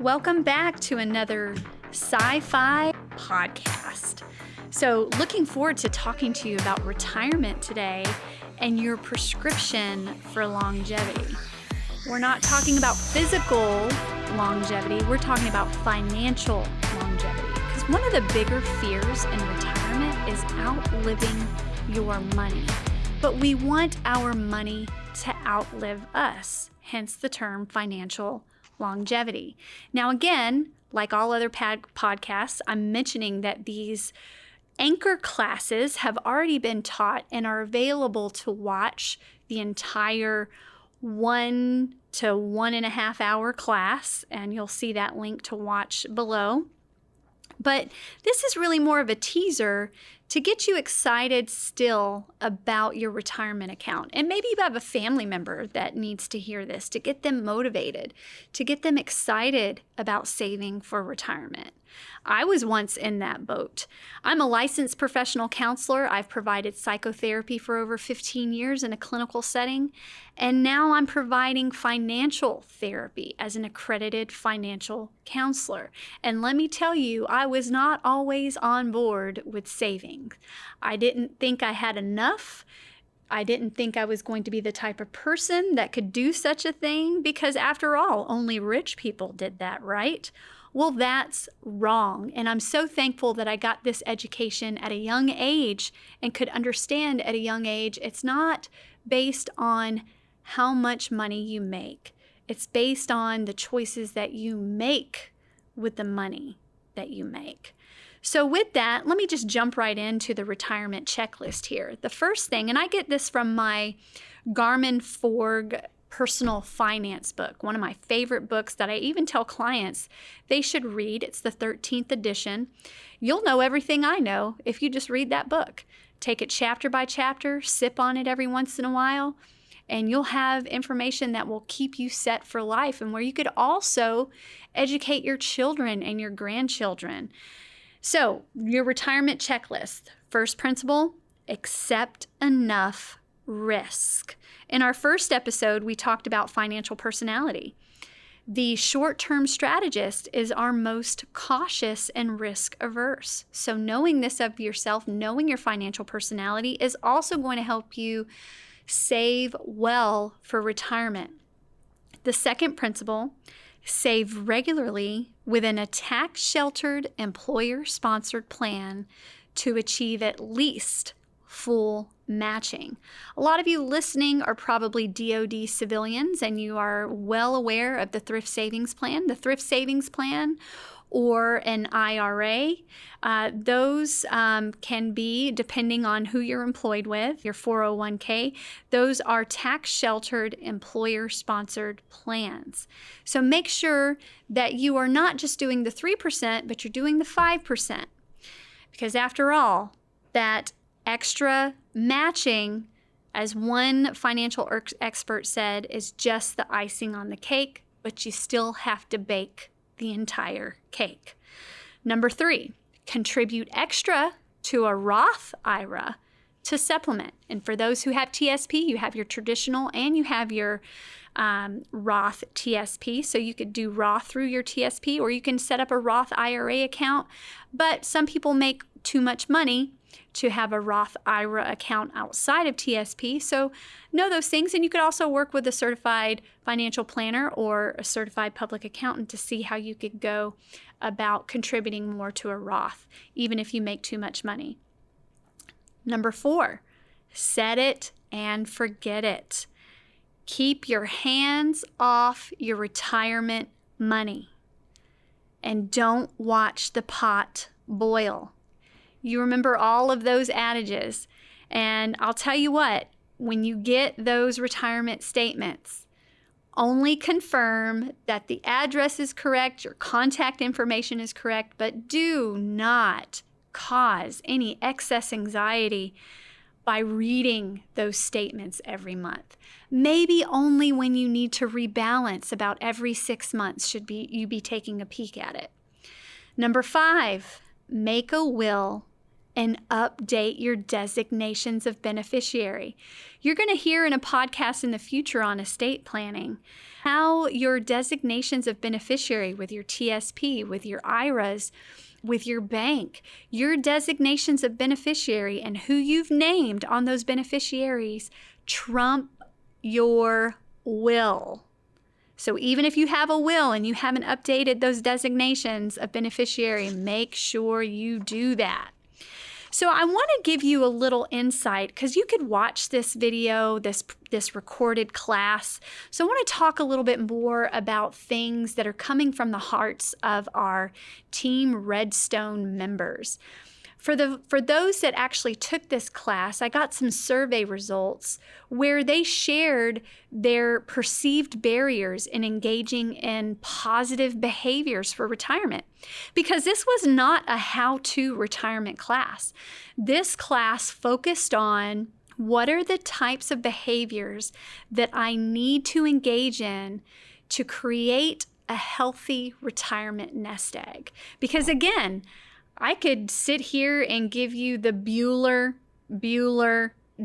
welcome back to another sci-fi podcast. So looking forward to talking to you about retirement today and your prescription for longevity. We're not talking about physical longevity, we're talking about financial longevity. Because one of the bigger fears in retirement is outliving your money. But we want our money to outlive us, hence the term financial longevity. Now again, like all other podcasts, I'm mentioning that these anchor classes have already been taught and are available to watch the entire 1 to 1.5 hour class, and you'll see that link to watch below. But this is really more of a teaser to get you excited still about your retirement account. And maybe you have a family member that needs to hear this, to get them motivated, to get them excited about saving for retirement. I was once in that boat. I'm a licensed professional counselor. I've provided psychotherapy for over 15 years in a clinical setting, and now I'm providing financial therapy as an accredited financial counselor. And let me tell you, I was not always on board with saving. I didn't think I had enough. I didn't think I was going to be the type of person that could do such a thing, because after all, only rich people did that, right? Well, that's wrong. And I'm so thankful that I got this education at a young age and could understand at a young age it's not based on how much money you make. It's based on the choices that you make with the money that you make. So with that, let me just jump right into the retirement checklist here. The first thing, and I get this from my Garmin Forg personal finance book, one of my favorite books that I even tell clients they should read. It's the 13th edition. You'll know everything I know if you just read that book. Take it chapter by chapter, sip on it every once in a while, and you'll have information that will keep you set for life, and where you could also educate your children and your grandchildren. So, your retirement checklist. First principle, accept enough risk. In our first episode, we talked about financial personality. The short-term strategist is our most cautious and risk-averse. So knowing this of yourself, knowing your financial personality is also going to help you save well for retirement. The second principle, save regularly within a tax-sheltered, employer-sponsored plan to achieve at least full matching. A lot of you listening are probably DoD civilians, and you are well aware of the Thrift Savings Plan. The Thrift Savings Plan or an IRA, those can be, depending on who you're employed with, your 401k, those are tax-sheltered, employer-sponsored plans. So make sure that you are not just doing the 3%, but you're doing the 5%. Because after all, that extra matching, as one financial expert said, is just the icing on the cake, but you still have to bake the entire cake. Number 3, contribute extra to a Roth IRA to supplement. And for those who have TSP, you have your traditional and you have your Roth TSP. So you could do Roth through your TSP, or you can set up a Roth IRA account. But some people make too much money to have a Roth IRA account outside of TSP. So know those things. And you could also work with a certified financial planner or a certified public accountant to see how you could go about contributing more to a Roth, even if you make too much money. Number 4, set it and forget it. Keep your hands off your retirement money and don't watch the pot boil. You remember all of those adages. And I'll tell you what, when you get those retirement statements, only confirm that the address is correct, your contact information is correct, but do not cause any excess anxiety by reading those statements every month. Maybe only when you need to rebalance about every 6 months should you be taking a peek at it. Number 5, make a will and update your designations of beneficiary. You're going to hear in a podcast in the future on estate planning how your designations of beneficiary with your TSP, with your IRAs, with your bank, your designations of beneficiary and who you've named on those beneficiaries trump your will. So even if you have a will and you haven't updated those designations of beneficiary, make sure you do that. So I want to give you a little insight because you could watch this video, this recorded class. So I want to talk a little bit more about things that are coming from the hearts of our Team Redstone members. For those that actually took this class, I got some survey results where they shared their perceived barriers in engaging in positive behaviors for retirement. Because this was not a how-to retirement class. This class focused on what are the types of behaviors that I need to engage in to create a healthy retirement nest egg. Because again, I could sit here and give you the Bueller,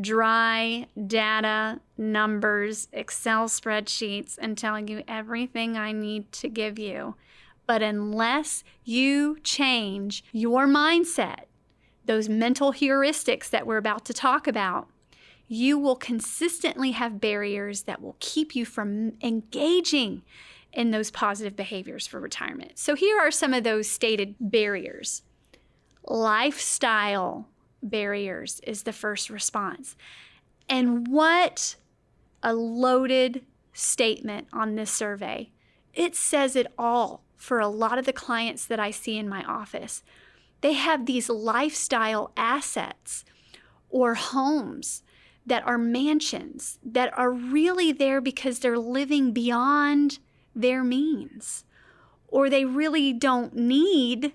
dry data, numbers, Excel spreadsheets, and telling you everything I need to give you. But unless you change your mindset, those mental heuristics that we're about to talk about, you will consistently have barriers that will keep you from engaging in those positive behaviors for retirement. So here are some of those stated barriers. Lifestyle barriers is the first response. And what a loaded statement on this survey. It says it all for a lot of the clients that I see in my office. They have these lifestyle assets or homes that are mansions that are really there because they're living beyond their means, or they really don't need,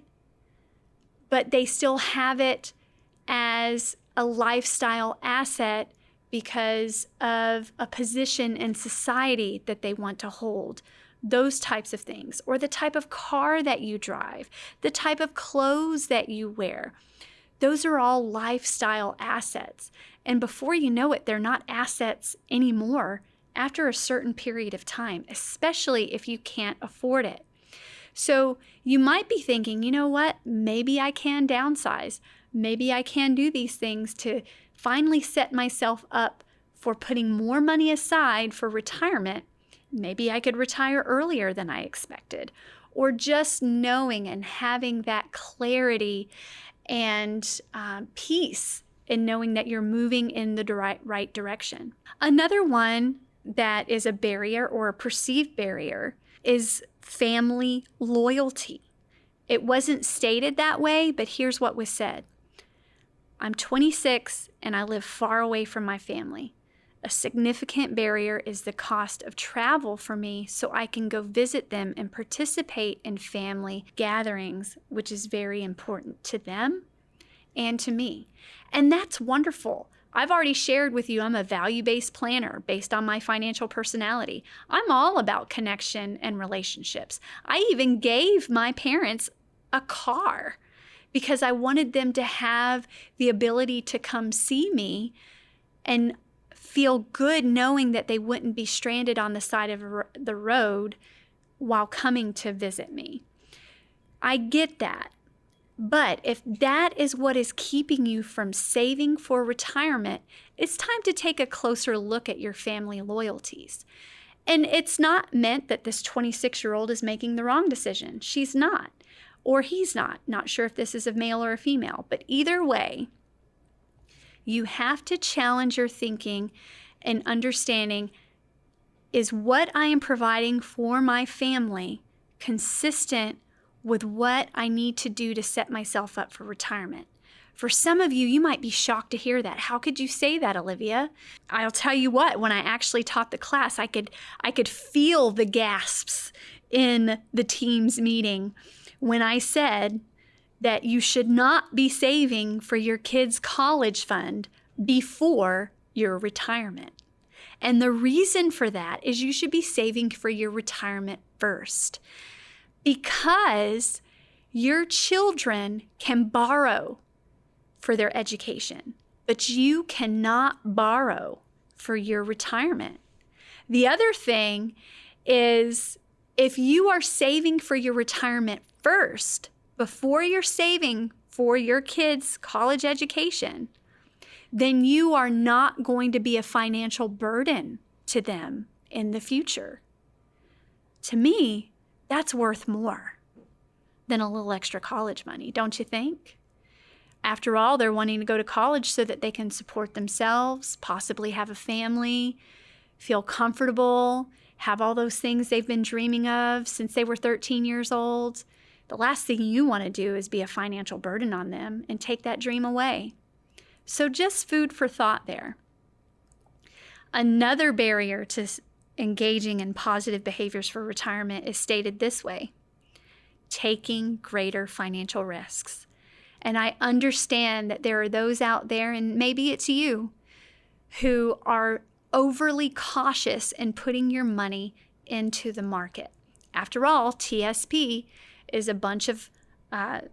but they still have it as a lifestyle asset because of a position in society that they want to hold. Those types of things, or the type of car that you drive, the type of clothes that you wear. Those are all lifestyle assets. And before you know it, they're not assets anymore after a certain period of time, especially if you can't afford it. So you might be thinking, you know what, maybe I can downsize. Maybe I can do these things to finally set myself up for putting more money aside for retirement. Maybe I could retire earlier than I expected. Or just knowing and having that clarity and peace in knowing that you're moving in the right direction. Another one that is a barrier or a perceived barrier is family loyalty. It wasn't stated that way, but here's what was said. I'm 26 and I live far away from my family. A significant barrier is the cost of travel for me so I can go visit them and participate in family gatherings, which is very important to them and to me. And that's wonderful. I've already shared with you I'm a value-based planner based on my financial personality. I'm all about connection and relationships. I even gave my parents a car because I wanted them to have the ability to come see me and feel good knowing that they wouldn't be stranded on the side of the road while coming to visit me. I get that. But if that is what is keeping you from saving for retirement, it's time to take a closer look at your family loyalties. And it's not meant that this 26-year-old is making the wrong decision. She's not, or he's not. Not sure if this is a male or a female, but either way, you have to challenge your thinking and understanding, is what I am providing for my family consistent with what I need to do to set myself up for retirement? For some of you, you might be shocked to hear that. How could you say that, Olivia? I'll tell you what, when I actually taught the class, I could feel the gasps in the team's meeting when I said that you should not be saving for your kids' college fund before your retirement. And the reason for that is you should be saving for your retirement first, because your children can borrow for their education, but you cannot borrow for your retirement. The other thing is, if you are saving for your retirement first, before you're saving for your kids' college education, then you are not going to be a financial burden to them in the future. To me, that's worth more than a little extra college money, don't you think? After all, they're wanting to go to college so that they can support themselves, possibly have a family, feel comfortable, have all those things they've been dreaming of since they were 13 years old. The last thing you want to do is be a financial burden on them and take that dream away. So just food for thought there. Another barrier to engaging in positive behaviors for retirement is stated this way: taking greater financial risks. And I understand that there are those out there, and maybe it's you, who are overly cautious in putting your money into the market. After all, TSP is a bunch of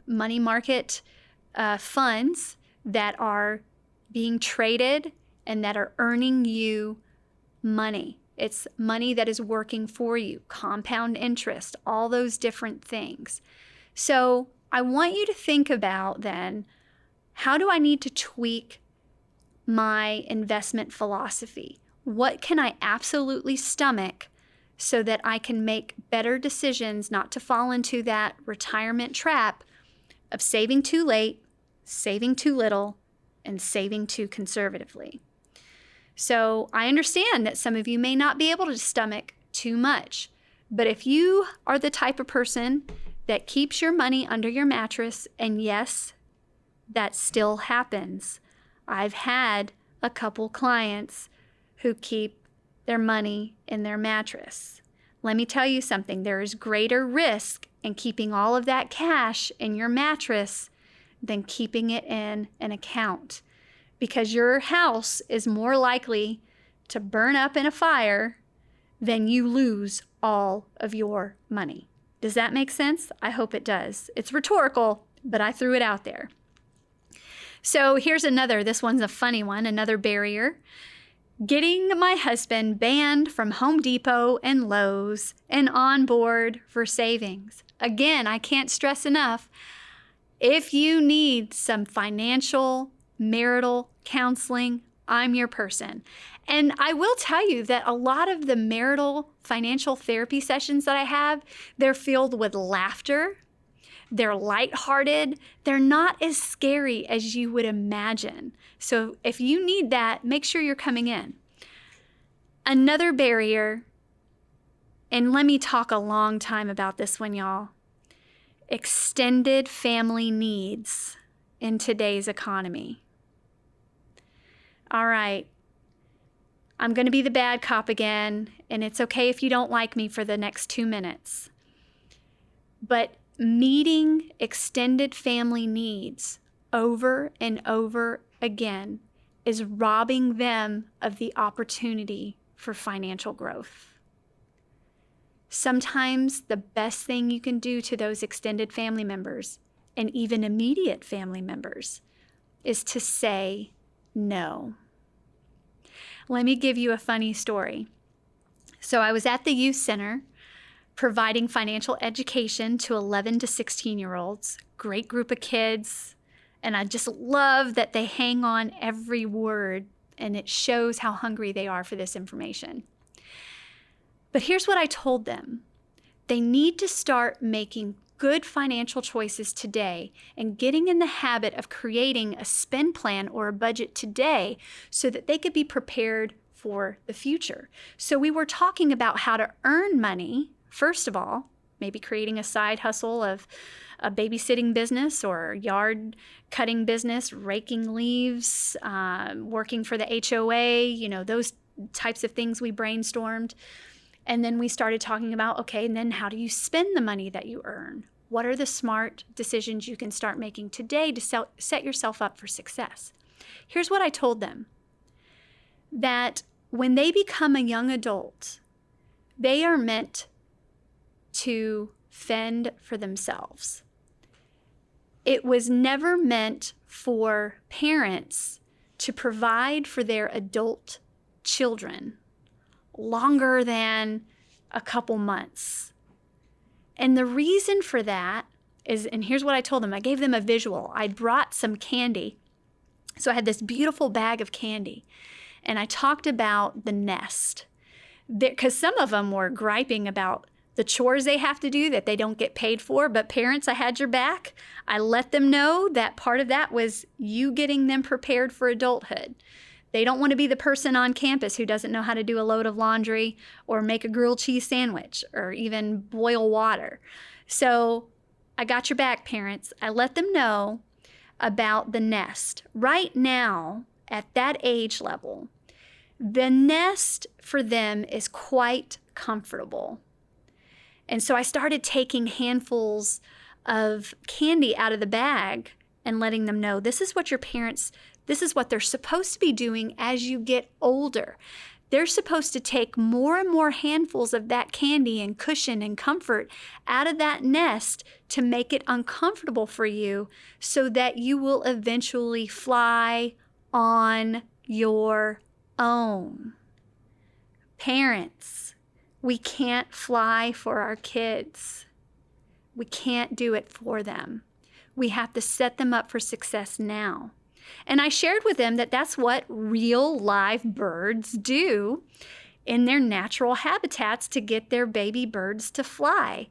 money market funds that are being traded and that are earning you money. It's money that is working for you, compound interest, all those different things. So I want you to think about then, how do I need to tweak my investment philosophy? What can I absolutely stomach so that I can make better decisions not to fall into that retirement trap of saving too late, saving too little, and saving too conservatively? So I understand that some of you may not be able to stomach too much, but if you are the type of person that keeps your money under your mattress, and yes, that still happens. I've had a couple clients who keep their money in their mattress. Let me tell you something, there is greater risk in keeping all of that cash in your mattress than keeping it in an account, because your house is more likely to burn up in a fire than you lose all of your money. Does that make sense? I hope it does. It's rhetorical, but I threw it out there. So here's another, this one's a funny one, another barrier. Getting my husband banned from Home Depot and Lowe's and on board for savings. Again, I can't stress enough, if you need some financial, marital counseling, I'm your person. And I will tell you that a lot of the marital financial therapy sessions that I have, they're filled with laughter. They're lighthearted. They're not as scary as you would imagine. So if you need that, make sure you're coming in. Another barrier, and let me talk a long time about this one, y'all. Extended family needs in today's economy. All right, I'm going to be the bad cop again, and it's okay if you don't like me for the next 2 minutes. But meeting extended family needs over and over again is robbing them of the opportunity for financial growth. Sometimes the best thing you can do to those extended family members, and even immediate family members, is to say no. Let me give you a funny story. So I was at the youth center providing financial education to 11 to 16-year-olds, great group of kids, and I just love that they hang on every word, and it shows how hungry they are for this information. But here's what I told them. They need to start making good financial choices today and getting in the habit of creating a spend plan or a budget today so that they could be prepared for the future. So we were talking about how to earn money, first of all, maybe creating a side hustle of a babysitting business or yard cutting business, raking leaves, working for the HOA, those types of things we brainstormed. And then we started talking about, okay, and then how do you spend the money that you earn? What are the smart decisions you can start making today to set yourself up for success? Here's what I told them, that when they become a young adult, they are meant to fend for themselves. It was never meant for parents to provide for their adult children longer than a couple months. And the reason for that is, and here's what I told them. I gave them a visual. I brought some candy. So I had this beautiful bag of candy. And I talked about the nest. Because some of them were griping about the chores they have to do that they don't get paid for. But parents, I had your back. I let them know that part of that was you getting them prepared for adulthood. They don't want to be the person on campus who doesn't know how to do a load of laundry or make a grilled cheese sandwich or even boil water. So I got your back, parents. I let them know about the nest. Right now, at that age level, the nest for them is quite comfortable. And so I started taking handfuls of candy out of the bag and letting them know this is what they're supposed to be doing as you get older. They're supposed to take more and more handfuls of that candy and cushion and comfort out of that nest to make it uncomfortable for you so that you will eventually fly on your own. Parents, we can't fly for our kids. We can't do it for them. We have to set them up for success now. And I shared with them that that's what real live birds do in their natural habitats to get their baby birds to fly.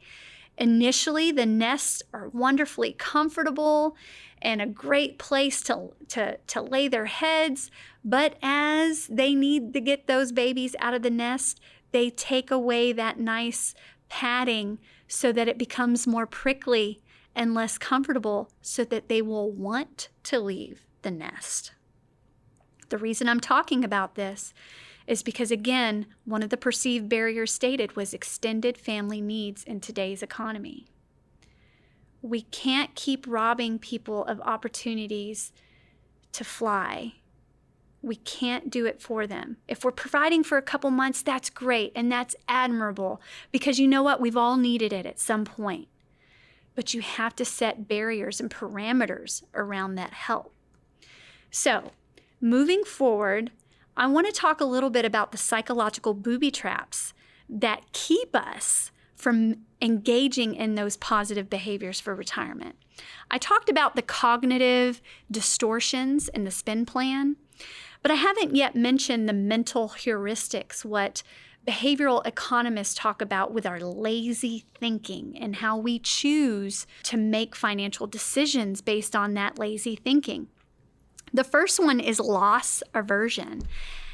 Initially, the nests are wonderfully comfortable and a great place to lay their heads. But as they need to get those babies out of the nest, they take away that nice padding so that it becomes more prickly and less comfortable so that they will want to leave the nest. The reason I'm talking about this is because, again, one of the perceived barriers stated was extended family needs in today's economy. We can't keep robbing people of opportunities to fly. We can't do it for them. If we're providing for a couple months, that's great and that's admirable because you know what? We've all needed it at some point. But you have to set barriers and parameters around that help. So, moving forward, I want to talk a little bit about the psychological booby traps that keep us from engaging in those positive behaviors for retirement. I talked about the cognitive distortions in the spend plan, but I haven't yet mentioned the mental heuristics, what behavioral economists talk about with our lazy thinking and how we choose to make financial decisions based on that lazy thinking. The first one is loss aversion.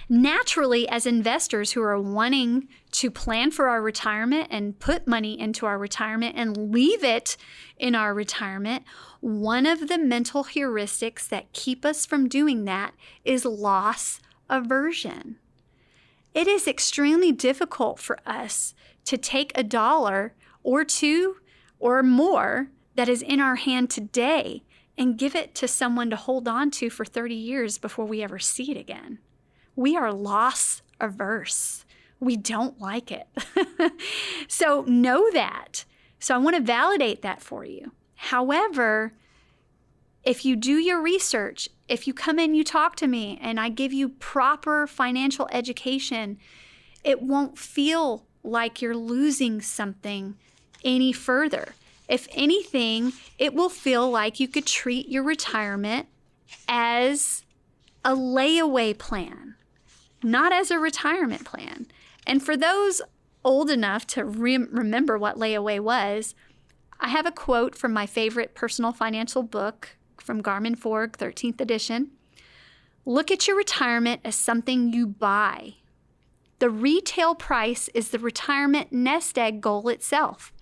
Naturally, as investors who are wanting to plan for our retirement and put money into our retirement and leave it in our retirement, one of the mental heuristics that keep us from doing that is loss aversion. It is extremely difficult for us to take $1 or $2 or more that is in our hand today and give it to someone to hold on to for 30 years before we ever see it again. We are loss averse. We don't like it. So know that. So I want to validate that for you. However, if you do your research, if you come in, you talk to me, and I give you proper financial education, it won't feel like you're losing something any further. If anything, it will feel like you could treat your retirement as a layaway plan, not as a retirement plan. And for those old enough to remember what layaway was, I have a quote from my favorite personal financial book from Garmin Forg, 13th edition. Look at your retirement as something you buy. The retail price is the retirement nest egg goal itself.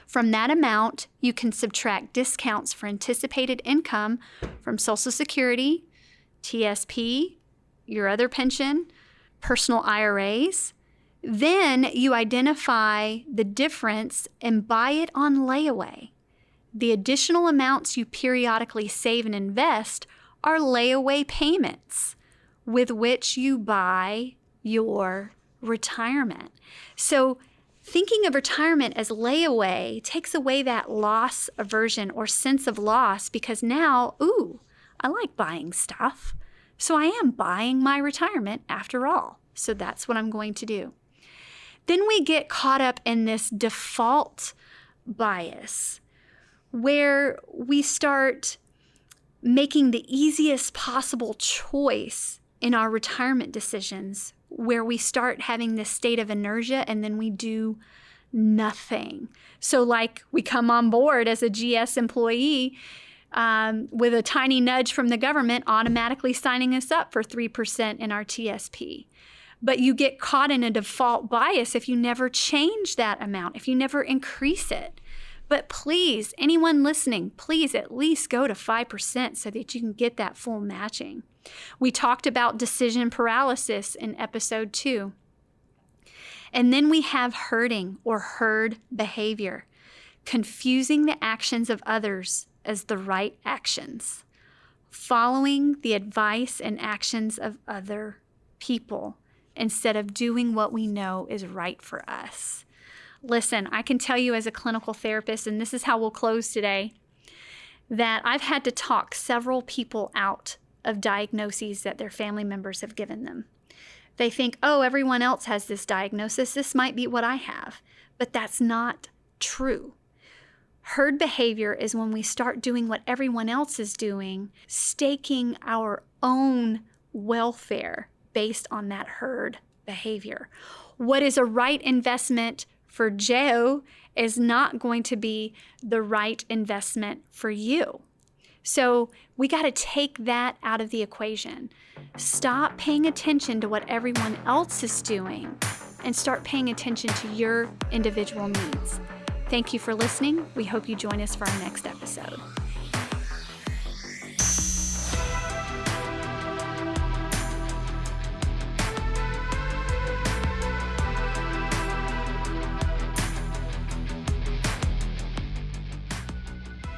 From that amount, you can subtract discounts for anticipated income from Social Security, TSP, your other pension, personal IRAs. Then you identify the difference and buy it on layaway. The additional amounts you periodically save and invest are layaway payments with which you buy your retirement. So Thinking of retirement as layaway takes away that loss aversion or sense of loss, because now, I like buying stuff. So I am buying my retirement after all. So that's what I'm going to do. Then we get caught up in this default bias where we start making the easiest possible choice in our retirement decisions, where we start having this state of inertia and then we do nothing. So like we come on board as a GS employee with a tiny nudge from the government automatically signing us up for 3% in our TSP. But you get caught in a default bias if you never change that amount, if you never increase it. But please, anyone listening, please at least go to 5% so that you can get that full matching. We talked about decision paralysis in episode 2. And then we have herding or herd behavior, confusing the actions of others as the right actions, following the advice and actions of other people instead of doing what we know is right for us. Listen, I can tell you as a clinical therapist, and this is how we'll close today, that I've had to talk several people out of diagnoses that their family members have given them. They think, everyone else has this diagnosis. This might be what I have. But that's not true. Herd behavior is when we start doing what everyone else is doing, staking our own welfare based on that herd behavior. What is a right investment for Joe is not going to be the right investment for you. So we got to take that out of the equation. Stop paying attention to what everyone else is doing and start paying attention to your individual needs. Thank you for listening. We hope you join us for our next episode.